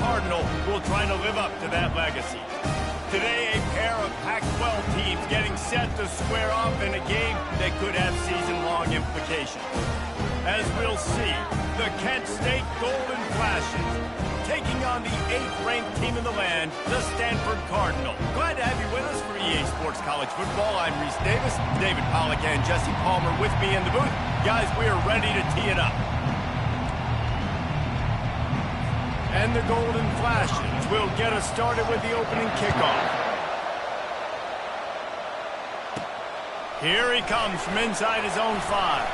Cardinal will try to live up to that legacy. Today, a pair of Pac-12 teams getting set to square off in a game that could have season-long implications. As we'll see, the Kent State Golden Flashes taking on the 8th-ranked team in the land, the Stanford Cardinal. Glad to have you with us for EA Sports College Football. I'm Reese Davis, David Pollack and Jesse Palmer with me in the booth. Guys, we are ready to tee it up. And the Golden Flashes will get us started with the opening kickoff. Here he comes from inside his own 5.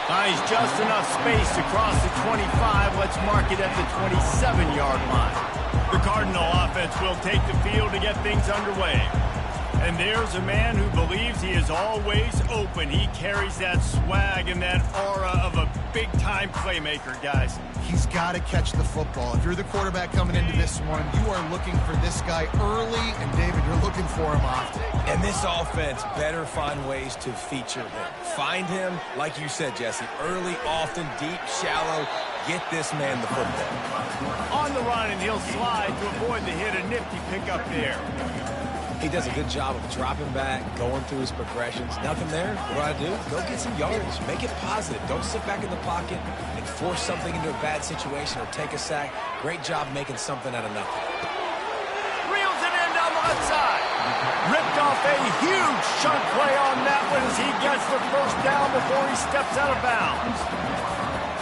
Finds just enough space to cross the 25. Let's mark it at the 27-yard line. The Cardinal offense will take the field to get things underway. And there's a man who believes he is always open. He carries that swag and that aura of a big-time playmaker, guys. He's got to catch the football. If you're the quarterback coming into this one, you are looking for this guy early, and David, you're looking for him often. And this offense better find ways to feature him. Find him, like you said, Jesse, early, often, deep, shallow. Get this man the football. On the run, and he'll slide to avoid the hit. A nifty pickup there. He does a good job of dropping back, going through his progressions. Nothing there. What do I do? Go get some yardage. Make it positive. Don't sit back in the pocket and force something into a bad situation or take a sack. Great job making something out of nothing. Reels it in down the left side. Ripped off a huge chunk play on that one as he gets the first down before he steps out of bounds.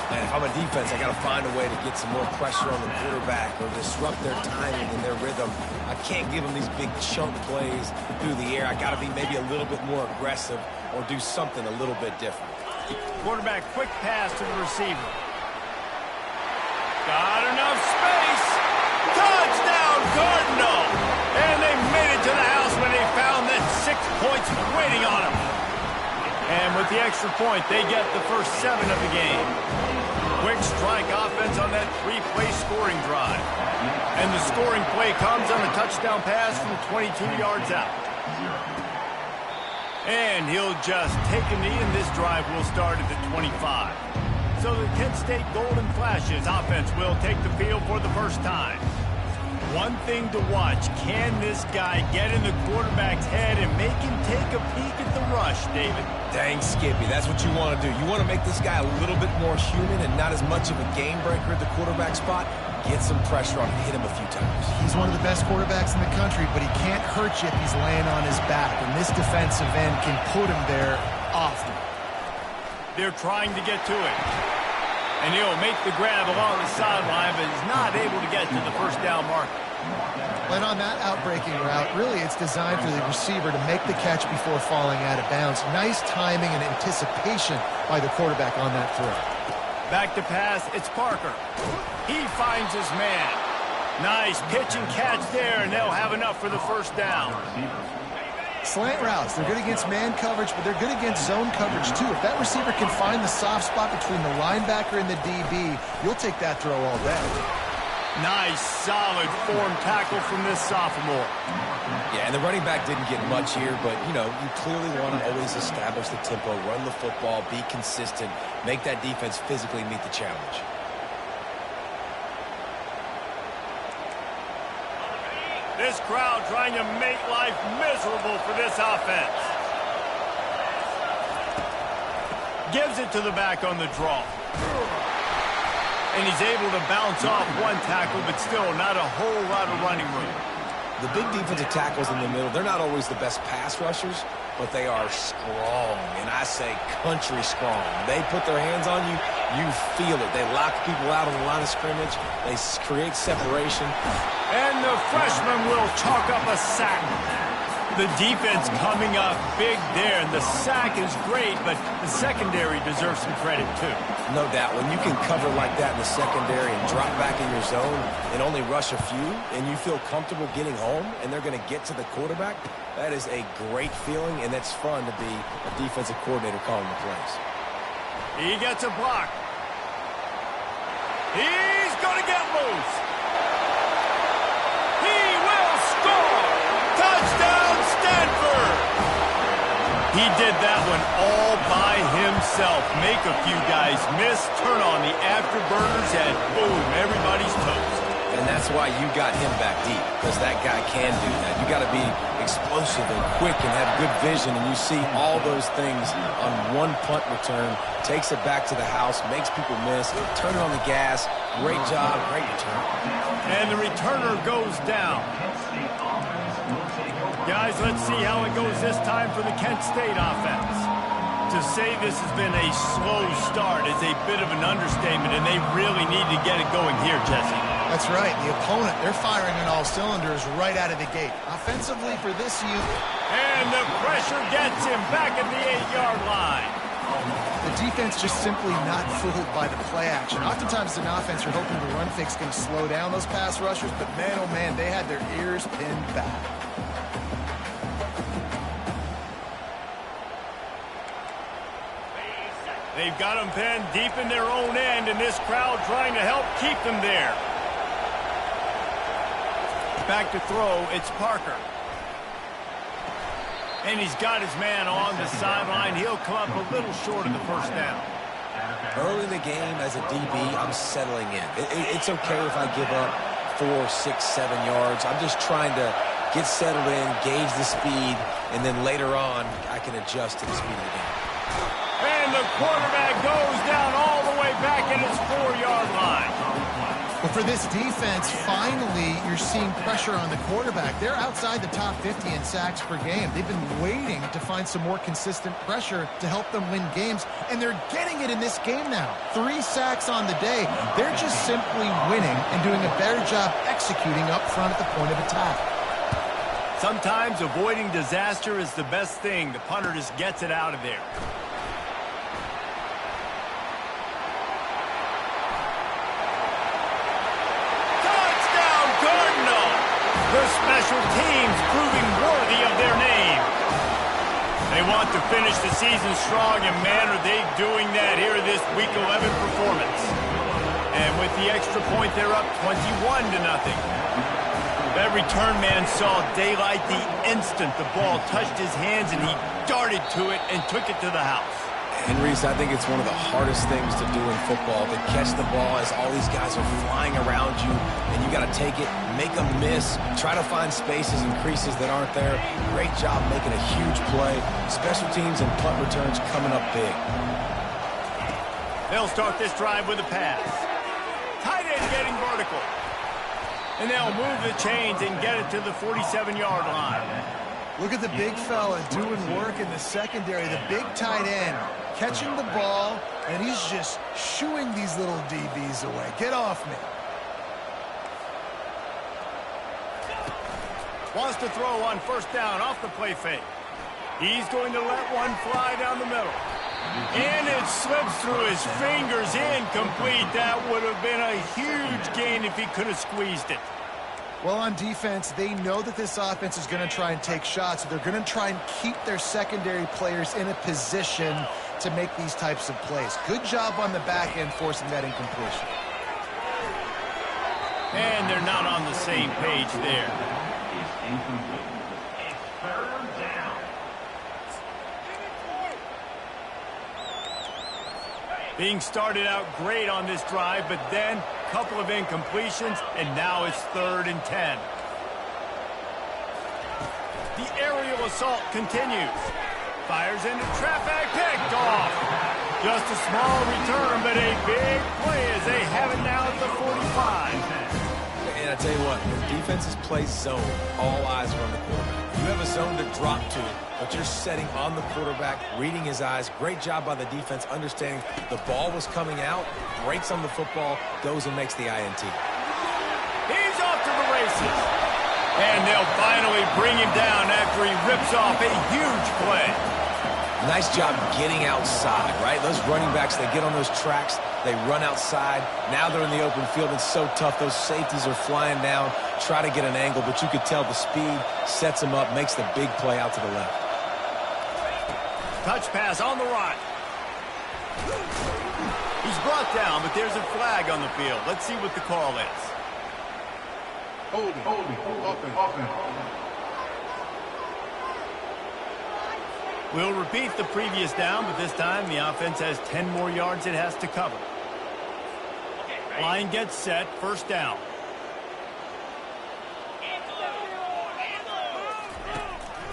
And if I'm a defense, I got to find a way to get some more pressure on the quarterback or disrupt their timing and their rhythm. I can't give them these big chunk plays through the air. I got to be maybe a little bit more aggressive or do something a little bit different. Quarterback quick pass to the receiver. Got enough space. Touchdown, Cardinal! And they made it to the house when they found that 6 points waiting on them. And with the extra point, they get the first 7 of the game. Quick strike offense on that 3-play scoring drive. And the scoring play comes on a touchdown pass from 22 yards out. And he'll just take a knee, and this drive will start at the 25. So the Kent State Golden Flashes offense will take the field for the first time. One thing to watch, can this guy get in the quarterback's head and make him take a peek at the rush, David? Dang, Skippy, that's what you want to do. You want to make this guy a little bit more human and not as much of a game breaker at the quarterback spot. Get some pressure on him, hit him a few times. He's one of the best quarterbacks in the country, but he can't hurt you if he's laying on his back, and this defensive end can put him there often. They're trying to get to it. And he'll make the grab along the sideline, but he's not able to get to the first down marker. And on that outbreaking route, really it's designed for the receiver to make the catch before falling out of bounds. Nice timing and anticipation by the quarterback on that throw. Back to pass, it's Parker. He finds his man. Nice pitch and catch there, and they'll have enough for the first down. Slant routes, they're good against man coverage, but they're good against zone coverage too. If that receiver can find the soft spot between the linebacker and the DB, you'll take that throw all day. Nice, solid form tackle from this sophomore. Yeah, and the running back didn't get much here, but, you know, you clearly want to always establish the tempo, run the football, be consistent, make that defense physically meet the challenge. This crowd trying to make life miserable for this offense. Gives it to the back on the draw. And he's able to bounce off one tackle, but still not a whole lot of running room. The big defensive tackles in the middle, they're not always the best pass rushers, but they are strong, and I say country strong. They put their hands on you, you feel it. They lock people out on the line of scrimmage. They create separation. And the freshman will chalk up a sack. The defense coming up big there, and the sack is great, but the secondary deserves some credit too. No doubt. When you can cover like that in the secondary and drop back in your zone and only rush a few, and you feel comfortable getting home, and they're going to get to the quarterback, that is a great feeling, and it's fun to be a defensive coordinator calling the plays. He gets a block. He's going to get loose. He will score. Touchdown, Stanford. He did that one all by himself. Make a few guys miss, turn on the afterburners, and boom, everybody's toast. That's why you got him back deep, because that guy can do that. You got to be explosive and quick and have good vision, and you see all those things on one punt return. Takes it back to the house, makes people miss, turn it on the gas. Great job, great return. And the returner goes down. Guys, let's see how it goes this time for the Kent State offense. To say this has been a slow start is a bit of an understatement, and they really need to get it going here, Jesse. That's right. The opponent, they're firing on all cylinders right out of the gate. Offensively for this youth. And the pressure gets him back at the 8-yard line. The defense just simply not fooled by the play action. Oftentimes as an offense, you're hoping the run fake's going to slow down those pass rushers, but man, oh man, they had their ears pinned back. They've got them pinned deep in their own end, and this crowd trying to help keep them there. Back to throw, it's Parker. And he's got his man on the sideline. He'll come up a little short of the first down. Early in the game as a DB, I'm settling in. It's okay if I give up 4, 6, 7 yards. I'm just trying to get settled in, gauge the speed, and then later on, I can adjust to the speed of the game. And the quarterback goes down all the way back at his 4-yard line. But for this defense, finally, you're seeing pressure on the quarterback. They're outside the top 50 in sacks per game. They've been waiting to find some more consistent pressure to help them win games, and they're getting it in this game now. 3 sacks on the day. They're just simply winning and doing a better job executing up front at the point of attack. Sometimes avoiding disaster is the best thing. The punter just gets it out of there. The special teams proving worthy of their name. They want to finish the season strong, and man, are they doing that here in this Week 11 performance. And with the extra point, they're up 21-0. That return man saw daylight the instant the ball touched his hands, and he darted to it and took it to the house. And Reese, I think it's one of the hardest things to do in football, to catch the ball as all these guys are flying around you, and you got to take it, make them miss, try to find spaces and creases that aren't there. Great job making a huge play. Special teams and punt returns coming up big. They'll start this drive with a pass. Tight end getting vertical. And they'll move the chains and get it to the 47-yard line. Look at the big fella doing work in the secondary, the big tight end, catching the ball, and he's just shooing these little DBs away. Get off me. Wants to throw on first down off the play fake. He's going to let one fly down the middle. And it slips through his fingers, incomplete. That would have been a huge gain if he could have squeezed it. Well, on defense, they know that this offense is going to try and take shots. So they're going to try and keep their secondary players in a position to make these types of plays. Good job on the back end forcing that incompletion. And they're not on the same page there. Being started out great on this drive, but then a couple of incompletions, and now it's 3rd and 10. The aerial assault continues. Fires into traffic, picked off. Just a small return, but a big play as they have it now at the 45. And I tell you what, when defenses play zone, all eyes are on the quarterback. You have a zone to drop to, but you're setting on the quarterback, reading his eyes. Great job by the defense, understanding the ball was coming out, breaks on the football, goes and makes the INT. He's off to the races. And they'll finally bring him down after he rips off a huge play. Nice job getting outside, right? Those running backs, they get on those tracks, they run outside. Now they're in the open field. It's so tough. Those safeties are flying down, try to get an angle, but you could tell the speed sets him up, makes the big play out to the left. Touch pass on the right. He's brought down, but there's a flag on the field. Let's see what the call is. Holding. We'll repeat the previous down, but this time the offense has 10 more yards it has to cover. Line gets set, first down.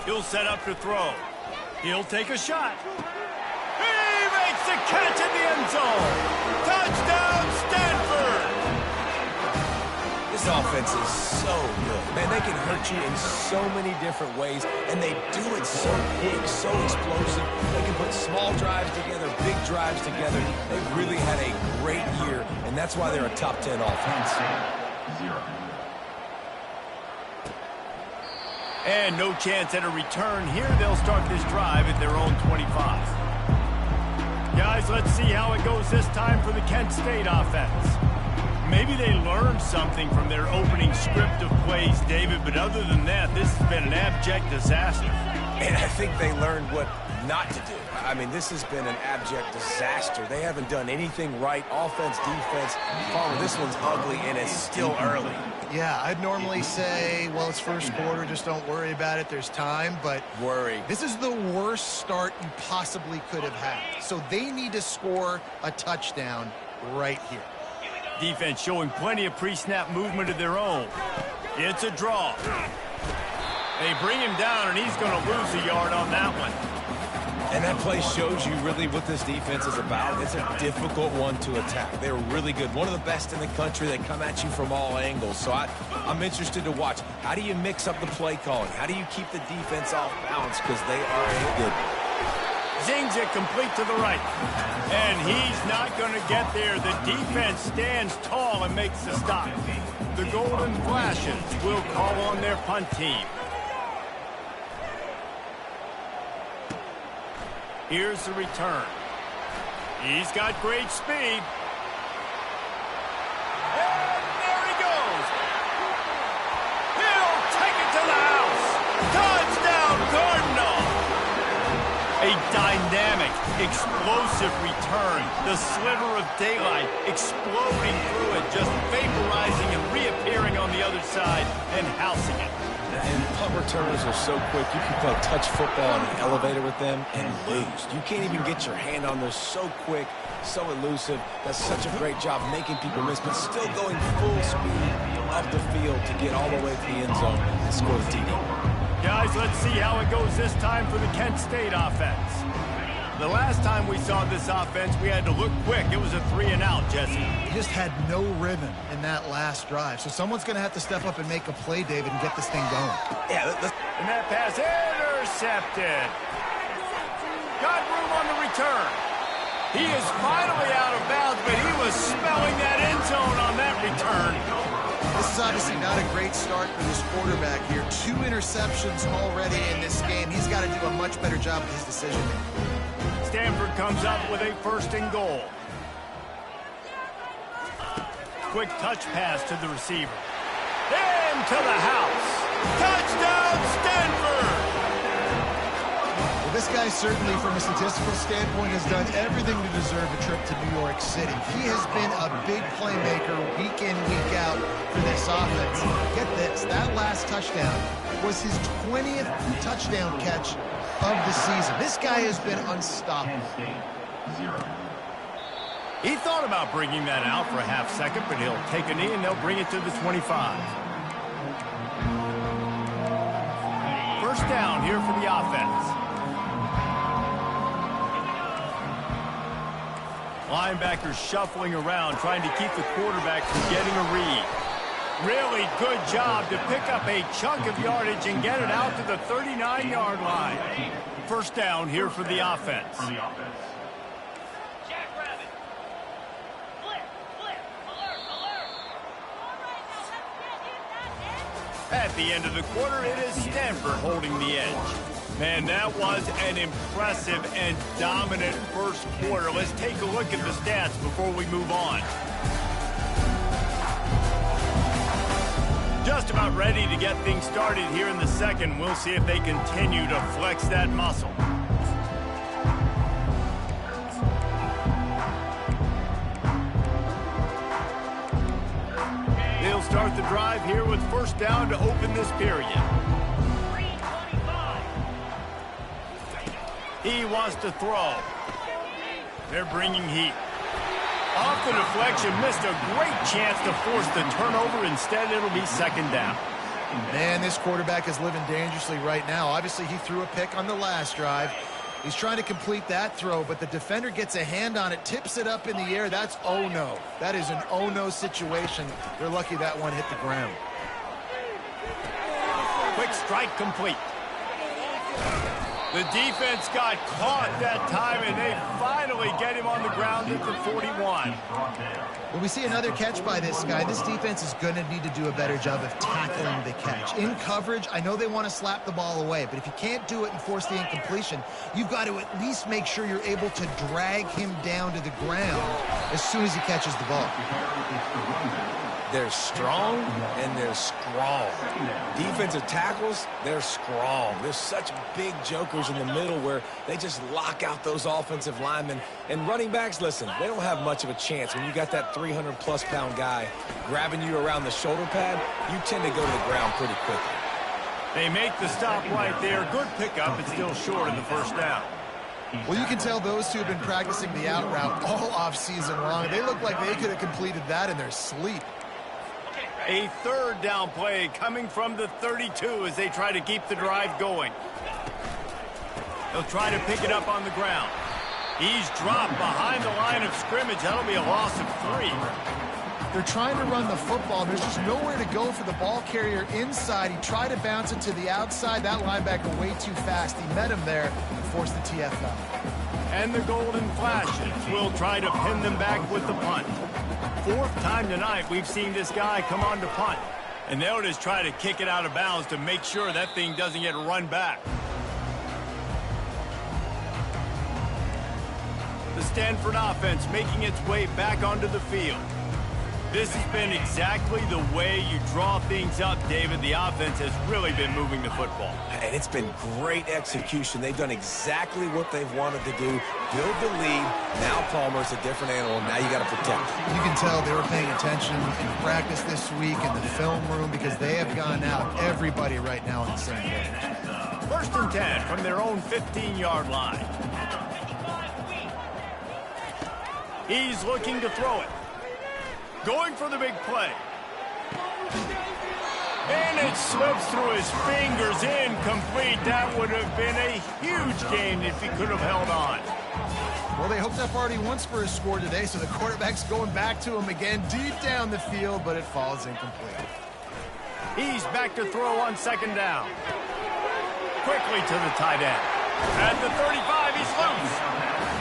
He'll set up to throw. He'll take a shot. He makes the catch in the end zone. Touchdown, Stanford! This offense is so good. Man, they can hurt you in so many different ways, and they do it so quick, so explosive. They can put small drives together, big drives together. They've really had a great year, and that's why they're a top 10 offense. And no chance at a return here. They'll start this drive at their own 25. Guys, let's see how it goes this time for the Kent State offense. Maybe they learned something from their opening script of plays, David, but other than that, this has been an abject disaster. And I think they learned what not to do. I mean, this has been an abject disaster. They haven't done anything right. Offense, defense. Palmer, this one's ugly, and it's still early. Yeah, I'd normally say, well, it's first quarter, just don't worry about it, there's time, but this is the worst start you possibly could have had. So they need to score a touchdown right here. Defense showing plenty of pre-snap movement of their own. It's a draw. They bring him down, and he's going to lose a yard on that one. And that play shows you really what this defense is about. It's a difficult one to attack. They're really good. One of the best in the country. They come at you from all angles. So I'm interested to watch. How do you mix up the play calling? How do you keep the defense off balance? Because they are good. Zings it complete to the right. And he's not going to get there. The defense stands tall and makes the stop. The Golden Flashes will call on their punt team. Here's the return. He's got great speed. And there he goes. He'll take it to the house. Touchdown, Cardinal. A dynamic, explosive return. The sliver of daylight exploding through it, just vaporizing and reappearing on the other side and housing it. And punt returners are so quick. You can play touch football in an elevator with them and lose. You can't even get your hand on them. So quick, so elusive. Does such a great job making people miss, but still going full speed up the field to get all the way to the end zone and score the TD. Guys, let's see how it goes this time for the Kent State offense. The last time we saw this offense, we had to look quick. It was a 3-and-out, Jesse. He just had no rhythm in that last drive. So someone's going to have to step up and make a play, David, and get this thing going. Yeah, and that pass intercepted. Got room on the return. He is finally out of bounds, but he was smelling that end zone on that return. This is obviously not a great start for this quarterback here. 2 interceptions already in this game. He's got to do a much better job with his decision-making. Stanford comes up with a 1st and goal. Quick touch pass to the receiver. And to the house. Touchdown, Stanford! Well, this guy certainly, from a statistical standpoint, has done everything to deserve a trip to New York City. He has been a big playmaker week in, week out for this offense. Get this, that last touchdown was his 20th touchdown catch of the season. This guy has been unstoppable. He thought about bringing that out for a half second, but he'll take a knee and they'll bring it to the 25. 1st down here for the offense. Linebackers shuffling around, trying to keep the quarterback from getting a read. Really good job to pick up a chunk of yardage and get it out to the 39-yard line. 1st down here for the offense. At the end of the quarter, it is Stanford holding the edge. Man, that was an impressive and dominant 1st quarter. Let's take a look at the stats before we move on. Just about ready to get things started here in the 2nd. We'll see if they continue to flex that muscle. They'll start the drive here with 1st down to open this period. He wants to throw. They're bringing heat. Off the deflection, missed a great chance to force the turnover. Instead, it'll be 2nd down. Man, this quarterback is living dangerously right now. Obviously, he threw a pick on the last drive. He's trying to complete that throw, but the defender gets a hand on it, tips it up in the air. That's oh-no. That is an oh-no situation. They're lucky that one hit the ground. Quick strike complete. The defense got caught that time, and they finally get him on the ground at the 41. When we see another catch by this guy, this defense is going to need to do a better job of tackling the catch. In coverage, I know they want to slap the ball away, but if you can't do it and force the incompletion, you've got to at least make sure you're able to drag him down to the ground as soon as he catches the ball. They're strong and they're strong. Defensive tackles, they're strong. There's such big jokers in the middle where they just lock out those offensive linemen. And running backs, listen, they don't have much of a chance. When you got that 300-plus pound guy grabbing you around the shoulder pad, you tend to go to the ground pretty quickly. They make the stop right there. Good pickup, but still short in the first down. Well, you can tell those two have been practicing the out route all off-season long. They look like they could have completed that in their sleep. A third down play coming from the 32 as they try to keep the drive going. They'll try to pick it up on the ground. He's dropped behind the line of scrimmage. That'll be a loss of 3. They're trying to run the football. There's just nowhere to go for the ball carrier inside. He tried to bounce it to the outside. That linebacker way too fast. He met him there and forced the TFL. And the Golden Flashes will try to pin them back with the punt. 4th time tonight we've seen this guy come on to punt. And they'll just try to kick it out of bounds to make sure that thing doesn't get run back. The Stanford offense making its way back onto the field. This has been exactly the way you draw things up, David. The offense has really been moving the football. And it's been great execution. They've done exactly what they've wanted to do. Build the lead. Now Palmer's a different animal. Now you got to protect him. You can tell they were paying attention in practice this week in the film room because they have gone out. Everybody right now on the same page. 1st and 10 from their own 15-yard line. He's looking to throw it. Going for the big play. And it slips through his fingers, incomplete. That would have been a huge gain if he could have held on. Well, they hoped up already once for a score today, so the quarterback's going back to him again deep down the field, but it falls incomplete. He's back to throw on 2nd down. Quickly to the tight end. At the 35, he's loose.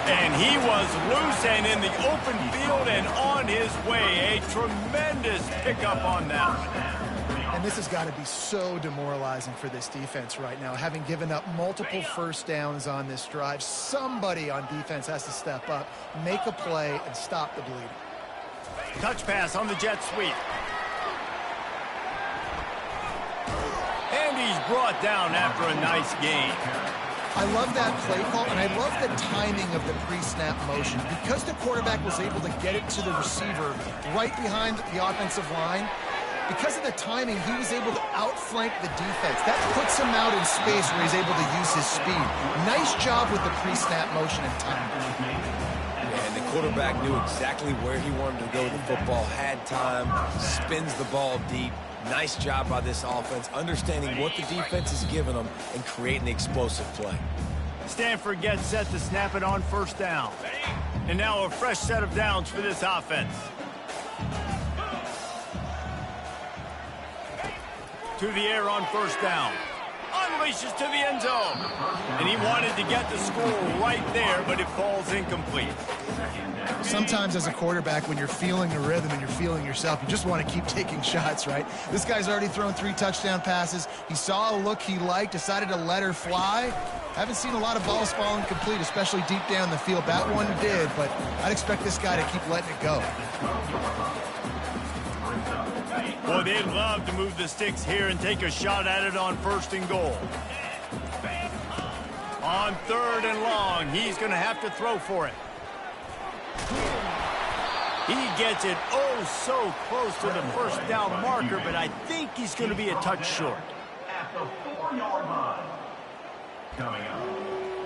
And he was loose and in the open field and on his way. A tremendous pickup on that one. And this has got to be so demoralizing for this defense right now, having given up multiple 1st downs on this drive. Somebody on defense has to step up, make a play, and stop the bleeding. Touch pass on the jet sweep. And he's brought down after a nice gain. I love that play call, and I love the timing of the pre-snap motion. Because the quarterback was able to get it to the receiver right behind the offensive line, because of the timing, he was able to outflank the defense. That puts him out in space where he's able to use his speed. Nice job with the pre-snap motion and timing. And the quarterback knew exactly where he wanted to go with the football, had time, spins the ball deep. Nice job by this offense, understanding what the defense is giving them and creating the explosive play. Stanford gets set to snap it on 1st down. And now a fresh set of downs for this offense. To the air on 1st down. Unleashes to the end zone. And he wanted to get the score right there, but it falls incomplete. Sometimes as a quarterback, when you're feeling the rhythm and you're feeling yourself, you just want to keep taking shots, right? This guy's already thrown 3 touchdown passes. He saw a look he liked, decided to let her fly. Haven't seen a lot of balls falling complete, especially deep down the field. That one did, but I'd expect this guy to keep letting it go. Boy, they'd love to move the sticks here and take a shot at it on 1st and goal. On 3rd and long, he's going to have to throw for it. He gets it oh so close to the 1st down marker, but I think he's going to be a touch short. At the 4-yard line. Coming up,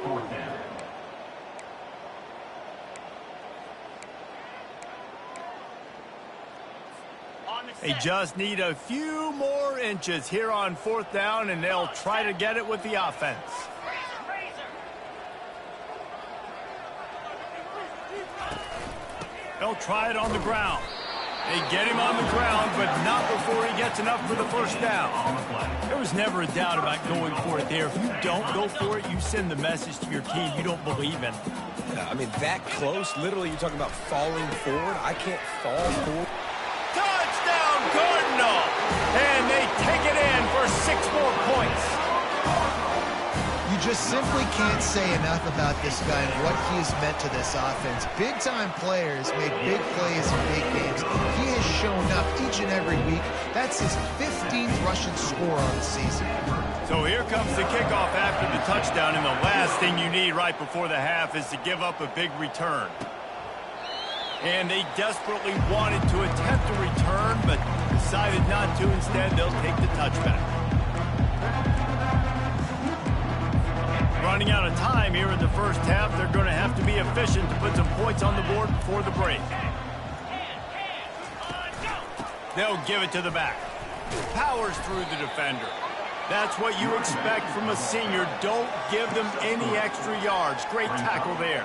4th down. On the They just need a few more inches here on 4th down, and they'll try to get it with the offense. They'll try it on the ground. They get him on the ground, but not before he gets enough for the first down. There was never a doubt about going for it there. If you don't go for it, you send the message to your team you don't believe in. I mean, that close, literally you're talking about falling forward. I can't fall forward. Touchdown, Cardinal! And they take it in for 6 more points. You just simply can't say enough about this guy and what he has meant to this offense. Big-time players make big plays in big games. He has shown up each and every week. That's his 15th rushing score on the season. So here comes the kickoff after the touchdown, and the last thing you need right before the half is to give up a big return. And they desperately wanted to attempt a return, but decided not to. Instead, they'll take the touchback. Running out of time here in the first half, they're going to have to be efficient to put some points on the board before the break. They'll give it to the back. Powers through the defender. That's what you expect from a senior. Don't give them any extra yards. Great tackle there.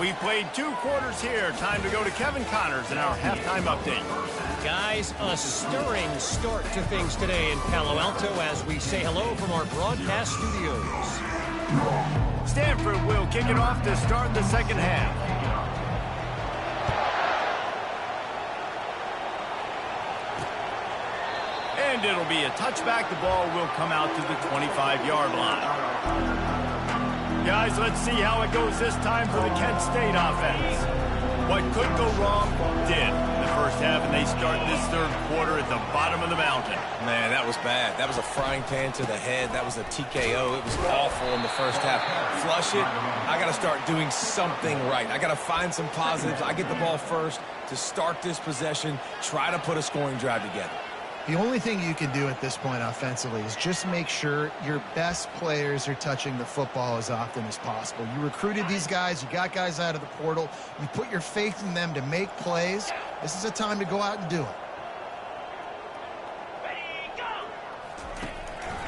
We played 2 quarters here. Time to go to Kevin Connors in our halftime update. Guys, a stirring start to things today in Palo Alto as we say hello from our broadcast studios. Stanford will kick it off to start the second half. And it'll be a touchback. The ball will come out to the 25-yard line. Guys, let's see how it goes this time for the Kent State offense. What could go wrong did in the first half, and they start this third quarter at the bottom of the mountain. Man, that was bad. That was a frying pan to the head. That was a TKO. It was awful in the first half. Flush it. I got to start doing something right. I got to find some positives. I get the ball first to start this possession, try to put a scoring drive together. The only thing you can do at this point offensively is just make sure your best players are touching the football as often as possible. You recruited these guys. You got guys out of the portal. You put your faith in them to make plays. This is a time to go out and do it.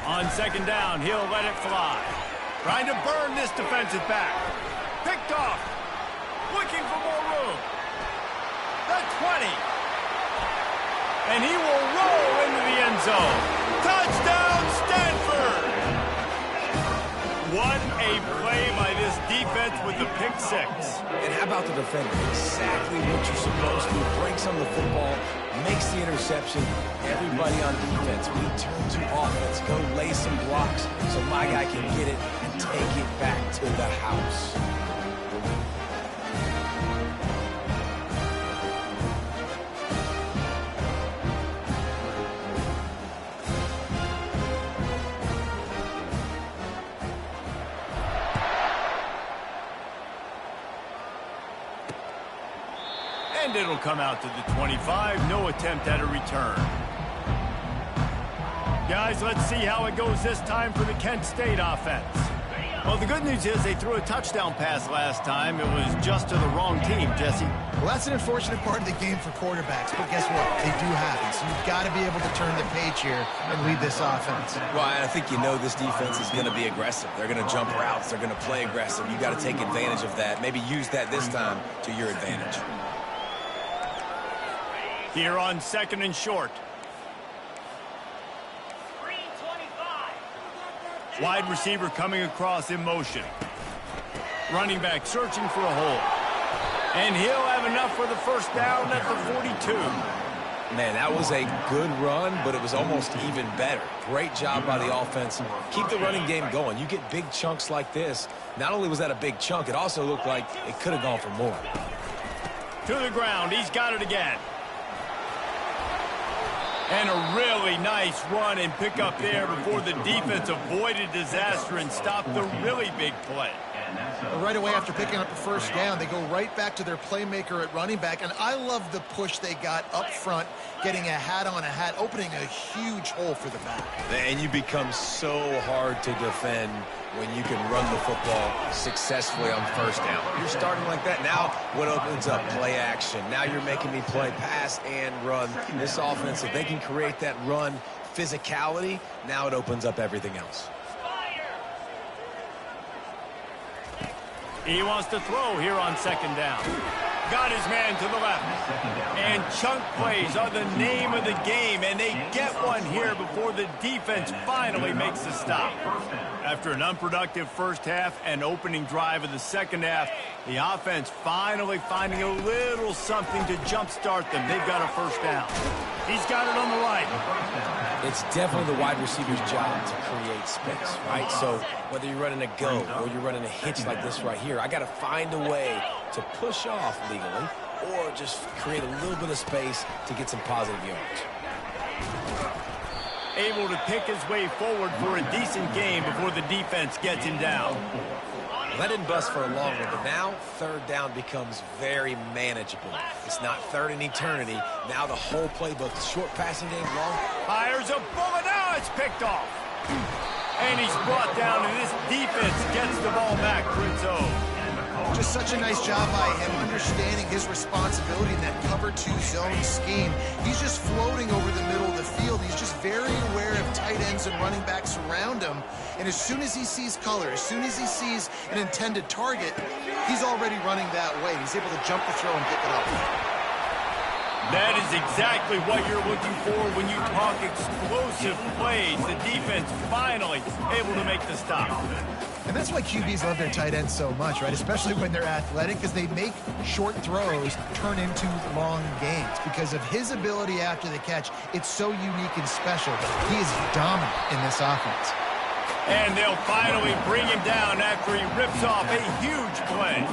On second down, he'll let it fly. Trying to burn this defensive back. Picked off. Looking for more room. The 20. And he will roll into the end zone. Touchdown, Stanford! What a play by this defense with the pick 6. And how about the defender? Exactly what you're supposed to. Breaks on the football, makes the interception. Everybody on defense, we turn to offense. Go lay some blocks so my guy can get it and take it back to the house. And it'll come out to the 25. No attempt at a return. Guys, let's see how it goes this time for the Kent State offense. Well, the good news is they threw a touchdown pass last time. It was just to the wrong team, Jesse. Well, that's an unfortunate part of the game for quarterbacks, but guess what? They do happen. So you've got to be able to turn the page here and lead this offense. Ryan, I think you know this defense is going to be aggressive. They're going to jump routes. They're going to play aggressive. You got to take advantage of that. Maybe use that this time to your advantage. Here on second and short. Wide receiver coming across in motion. Running back searching for a hole. And he'll have enough for the first down at the 42. Man, that was a good run, but it was almost even better. Great job by the offense. Keep the running game going. You get big chunks like this. Not only was that a big chunk, it also looked like it could have gone for more. To the ground. He's got it again. And a really nice run and pick up there before the defense avoided disaster and stopped the really big play. Right away after picking up the first down, they go right back to their playmaker at running back, and I love the push they got up front, getting a hat on a hat, opening a huge hole for the back. And you become so hard to defend when you can run the football successfully on first down. You're starting like that. Now what opens up? Play action. Now you're making me play pass and run. This offense, if they can create that run physicality, now it opens up everything else. He wants to throw here on second down. Got his man to the left. And chunk plays are the name of the game, and they get one here before the defense finally makes the stop. After an unproductive first half and opening drive of the second half, the offense finally finding a little something to jumpstart them. They've got a first down. He's got it on the right. It's definitely the wide receiver's job to create space, right? So whether you're running a go or you're running a hitch like this right here, I got to find a way to push off legally or just create a little bit of space to get some positive yards. Able to pick his way forward for a decent game before the defense gets him down. Well, that didn't bust for a long one, but now third down becomes very manageable. It's not third in eternity. Now the whole playbook, short passing game, long. Fires a bullet. Now it's picked off. And he's brought down, and this defense gets the ball back for its own. Just such a nice job by him understanding his responsibility in that cover 2 zone scheme. He's just floating over the middle of the field. He's just very aware of tight ends and running backs around him. And as soon as he sees color, as soon as he sees an intended target, he's already running that way. He's able to jump the throw and pick it up. That is exactly what you're looking for when you talk explosive plays. The defense finally able to make the stop. And that's why QBs love their tight ends so much, right? Especially when they're athletic, because they make short throws turn into long gains. Because of his ability after the catch, it's so unique and special. He is dominant in this offense. And they'll finally bring him down after he rips off a huge play.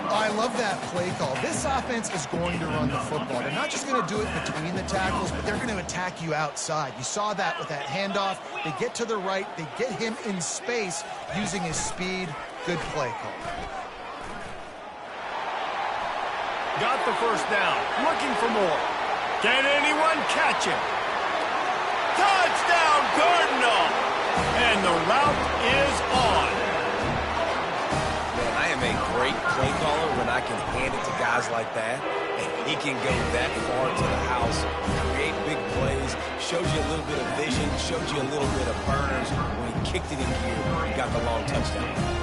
I love that play call. This offense is going to run the football. They're not just going to do it between the tackles, but they're going to attack you outside. You saw that with that handoff. They get to the right. They get him in space using his speed. Good play call. Got the first down. Looking for more. Can anyone catch him? Touchdown, Cardinal! And the route is on. Man, I am a great play caller when I can hand it to guys like that, and he can go that far to the house, create big plays, shows you a little bit of vision, shows you a little bit of burners. When he kicked it in gear, he got the long touchdown.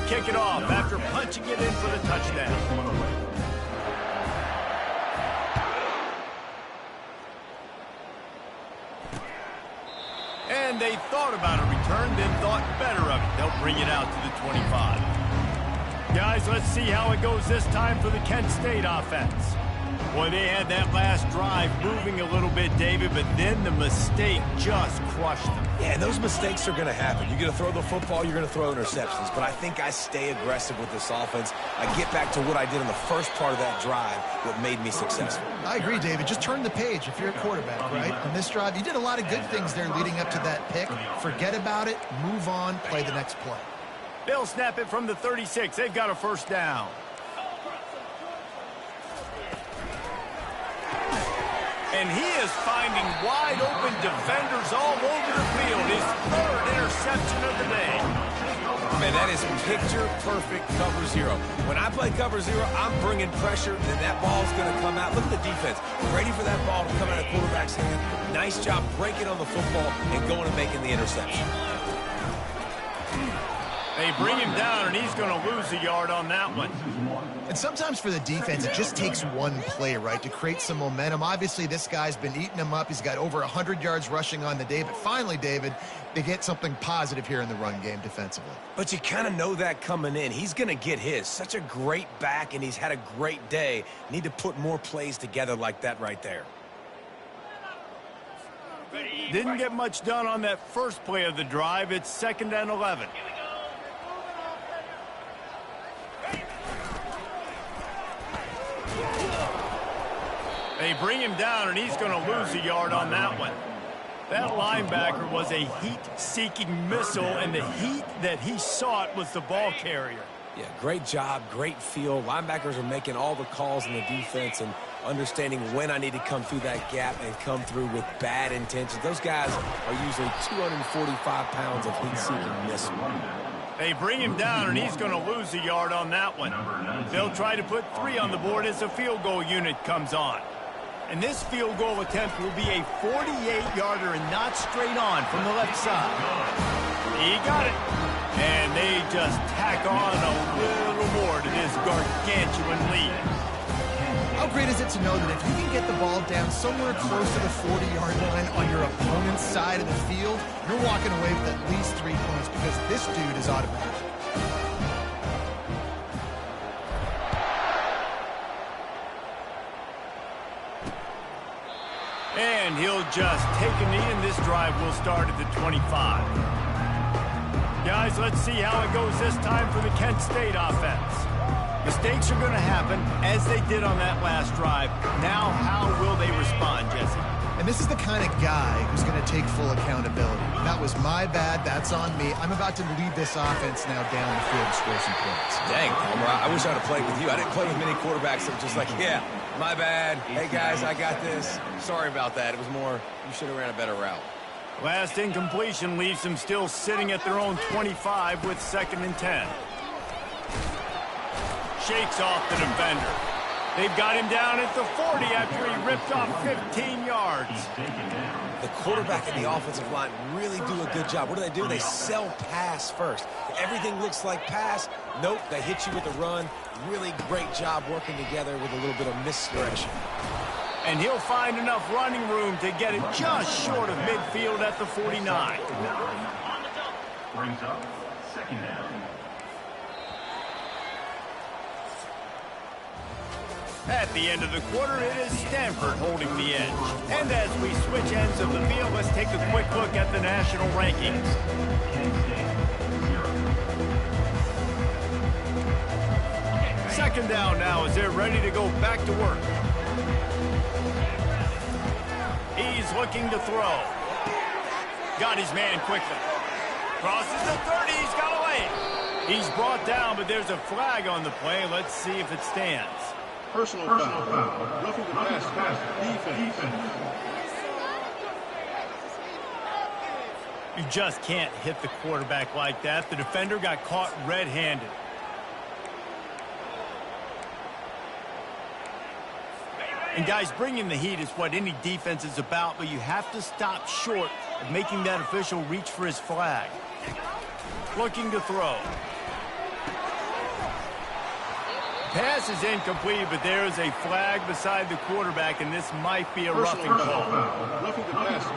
kick it off after punching it in for the touchdown. And they thought about a return, then thought better of it. They'll bring it out to the 25. Guys, let's see how it goes this time for the Kent State offense. Boy, they had that last drive moving a little bit, David, but then the mistake just crushed them. Yeah, those mistakes are going to happen. You're going to throw the football, you're going to throw interceptions. But I think I stay aggressive with this offense. I get back to what I did in the first part of that drive, what made me successful. I agree, David. Just turn the page if you're a quarterback, right? On this drive, you did a lot of good things there leading up to that pick. Forget about it, move on, play the next play. They'll snap it from the 36. They've got a first down. And he is finding wide-open defenders all over the field. His third interception of the day. Man, that is picture-perfect cover zero. When I play cover zero, I'm bringing pressure, and that ball's going to come out. Look at the defense. Ready for that ball to come out of the quarterback's hand. Nice job breaking on the football and going and making the interception. They bring him down, and he's going to lose a yard on that one. And sometimes for the defense, it just takes one play, right, to create some momentum. Obviously, this guy's been eating him up. He's got over 100 yards rushing on the day. But finally, David, they get something positive here in the run game defensively. But you kind of know that coming in. He's going to get his. Such a great back, and he's had a great day. Need to put more plays together like that right there. Didn't get much done on that first play of the drive. It's 2nd and 11. They bring him down, and he's going to lose a yard on that one. That linebacker was a heat-seeking missile, and the heat that he sought was the ball carrier. Yeah, great job, great feel. Linebackers are making all the calls in the defense and understanding when I need to come through that gap and come through with bad intentions. Those guys are usually 245 pounds of heat-seeking missile. They bring him down, and he's going to lose a yard on that one. They'll try to put 3 on the board as the field goal unit comes on. And this field goal attempt will be a 48-yarder and not straight on from the left side. He got it. And they just tack on a little more to this gargantuan lead. How great is it to know that if you can get the ball down somewhere close to the 40-yard line on your opponent's side of the field, you're walking away with at least 3 points because this dude is automatic. And he'll just take a knee, and this drive will start at the 25. Guys, let's see how it goes this time for the Kent State offense. Mistakes are going to happen, as they did on that last drive. Now, how will they respond, Jesse? And this is the kind of guy who's going to take full accountability. That was my bad. That's on me. I'm about to lead this offense now down the field and score some points. Dang, Palmer, I wish I'd have played with you. I didn't play with many quarterbacks that were just like, yeah, my bad. Hey, guys, I got this. Sorry about that. It was more, you should have ran a better route. Last incompletion leaves them still sitting at their own 25 with 2nd and 10. Shakes off the defender. They've got him down at the 40 after he ripped off 15 yards. The quarterback and the offensive line really do a good job. What do? They sell pass first. Everything looks like pass. Nope, they hit you with a run. Really great job working together with a little bit of misdirection. And he'll find enough running room to get it just short of midfield at the 49. Brings up 2nd down. At the end of the quarter, it is Stanford holding the edge. And as we switch ends of the field, let's take a quick look at the national rankings. Second down now as they're ready to go back to work. He's looking to throw. Got his man quickly. Crosses the 30, he's got away. He's brought down, but there's a flag on the play. Let's see if it stands. Personal foul. Roughing the pass. Defense. You just can't hit the quarterback like that. The defender got caught red-handed. And guys, bringing the heat is what any defense is about, but you have to stop short of making that official reach for his flag. Looking to throw. Pass is incomplete, but there is a flag beside the quarterback, and this might be a Personal roughing foul. call. Roughing the passer.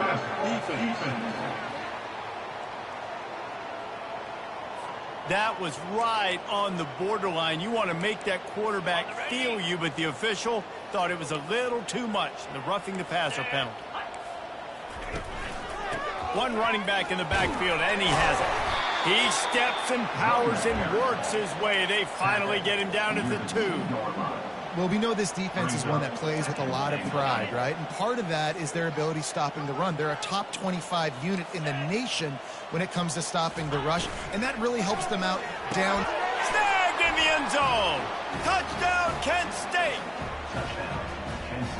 Defense. That was right on the borderline. You want to make that quarterback feel you, but the official thought it was a little too much. The roughing the passer penalty. One running back in the backfield, and he has it. He steps and powers and works his way. They finally get him down to the 2. Well, we know this defense is one that plays with a lot of pride, right? And part of that is their ability stopping the run. They're a top 25 unit in the nation when it comes to stopping the rush, and that really helps them out down. Snagged in the end zone. Touchdown, Kent State.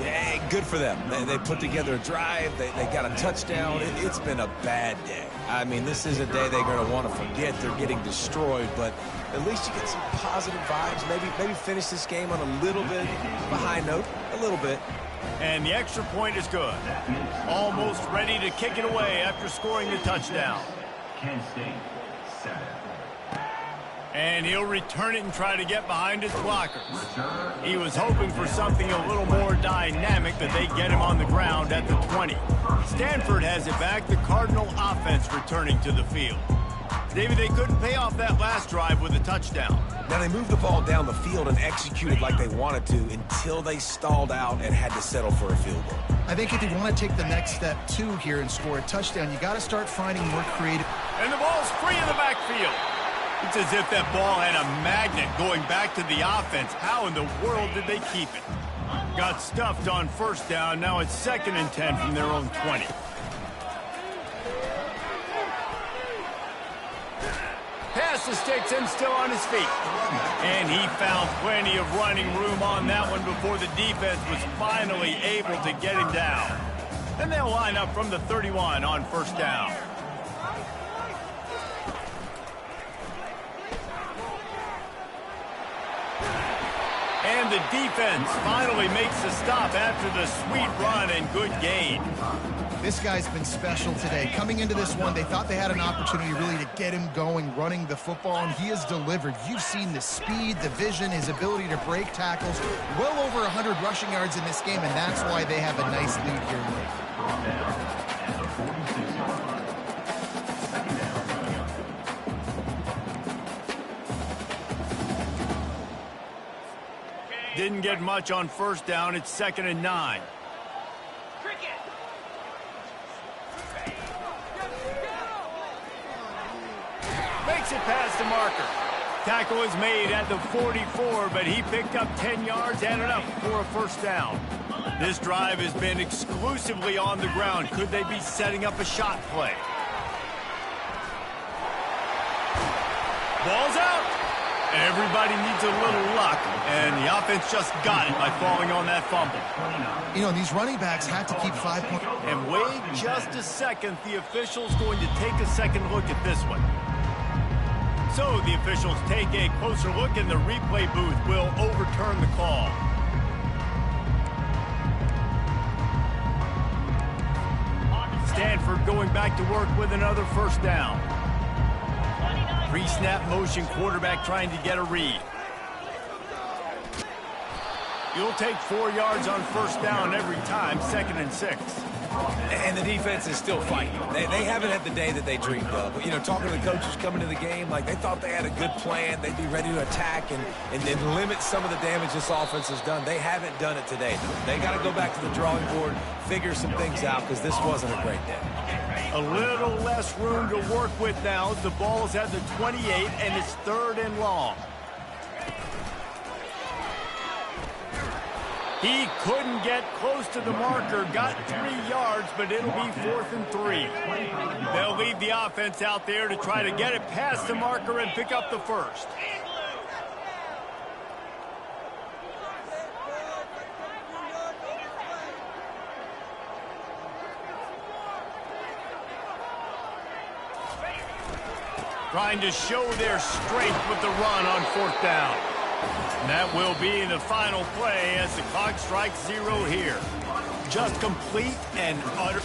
Yeah, good for them. They put together a drive. They got a touchdown. It's been a bad day. I mean, this is a day they're going to want to forget. They're getting destroyed, but at least you get some positive vibes. Maybe finish this game on a little bit of a high note, a little bit. And the extra point is good. Almost ready to kick it away after scoring the touchdown. Kent State, 7. And he'll return it and try to get behind his blockers. He was hoping for something a little more dynamic, but they get him on the ground at the 20. Stanford has it back. The Cardinal offense returning to the field. David, they couldn't pay off that last drive with a touchdown. Now, they moved the ball down the field and executed like they wanted to until they stalled out and had to settle for a field goal. I think if you want to take the next step, too, here and score a touchdown, you got to start finding more creative. And the ball's free in the backfield. It's as if that ball had a magnet going back to the offense. How in the world did they keep it? Got stuffed on first down. Now it's 2nd and 10 from their own 20. Pass the sticks and still on his feet. And he found plenty of running room on that one before the defense was finally able to get him down. And they'll line up from the 31 on first down. And the defense finally makes the stop after the sweet run and good gain. This guy's been special today. Coming into this one, they thought they had an opportunity really to get him going, running the football, and he has delivered. You've seen the speed, the vision, his ability to break tackles. Well over 100 rushing yards in this game, and that's why they have a nice lead here. Didn't get much on first down. It's 2nd and 9. Makes it past the marker. Tackle is made at the 44, but he picked up 10 yards and enough for a first down. This drive has been exclusively on the ground. Could they be setting up a shot play? Ball's out. Everybody needs a little luck, and the offense just got it by falling on that fumble. You know, these running backs have to keep 5 points. And wait just a second. The official's going to take a second look at this one. So the officials take a closer look, and the replay booth will overturn the call. Stanford going back to work with another first down. Pre-snap motion, quarterback trying to get a read. You'll take 4 yards on first down every time, 2nd and 6. And the defense is still fighting. They haven't had the day that they dreamed of. But, you know, talking to the coaches coming to the game, like they thought they had a good plan. They'd be ready to attack and limit some of the damage this offense has done. They haven't done it today. They got to go back to the drawing board, figure some things out, because this wasn't a great day. A little less room to work with now. The ball's at the 28, and it's 3rd and long. He couldn't get close to the marker, got 3 yards, but it'll be 4th and 3. They'll leave the offense out there to try to get it past the marker and pick up the first. Trying to show their strength with the run on 4th down. And that will be the final play as the clock strikes 0 here. Just complete and utter.